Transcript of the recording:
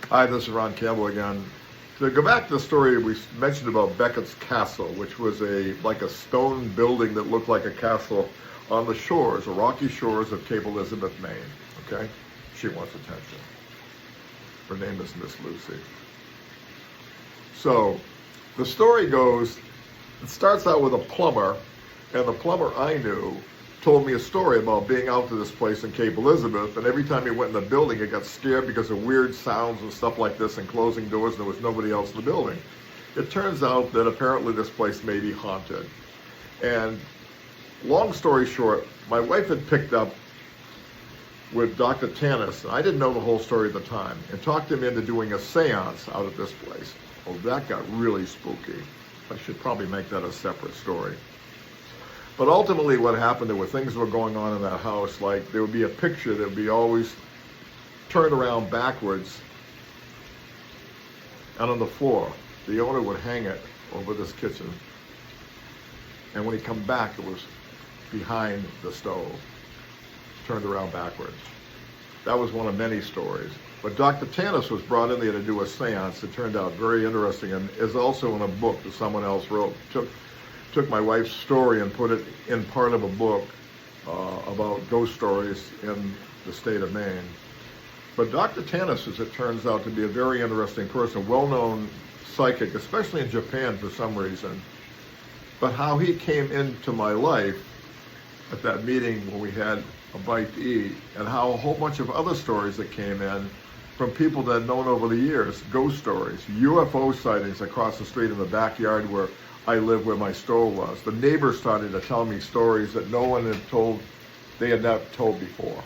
Hi, this is Ron Campbell again. To go back to the story we mentioned about Beckett's Castle, which was like a stone building that looked like a castle on the shores, the rocky shores of Cape Elizabeth, Maine. Okay? She wants attention. Her name is Miss Lucy. So, the story goes, it starts out with a plumber, and the plumber I knew told me a story about being out to this place in Cape Elizabeth, and every time he went in the building, he got scared because of weird sounds and stuff like this and closing doors, and there was nobody else in the building. It turns out that apparently this place may be haunted. And long story short, my wife had picked up with Dr. Tanis, and I didn't know the whole story at the time, and talked him into doing a seance out at this place. Oh, that got really spooky. I should probably make that a separate story. But ultimately what happened, there were things that were going on in that house, like there would be a picture that would be always turned around backwards and on the floor. The owner would hang it over this kitchen. And when he come back, it was behind the stove, turned around backwards. That was one of many stories. But Dr. Tanis was brought in there to do a seance. It turned out very interesting and is also in a book that someone else wrote. Took my wife's story and put it in part of a book about ghost stories in the state of Maine. But Dr. Tanis, as it turns out, to be a very interesting person, well-known psychic, especially in Japan for some reason. But how he came into my life at that meeting when we had a bite to eat, and how a whole bunch of other stories that came in from people that had known over the years, ghost stories, UFO sightings across the street in the backyard where I lived, where my store was. The neighbors started to tell me stories that no one had told, they had not told before.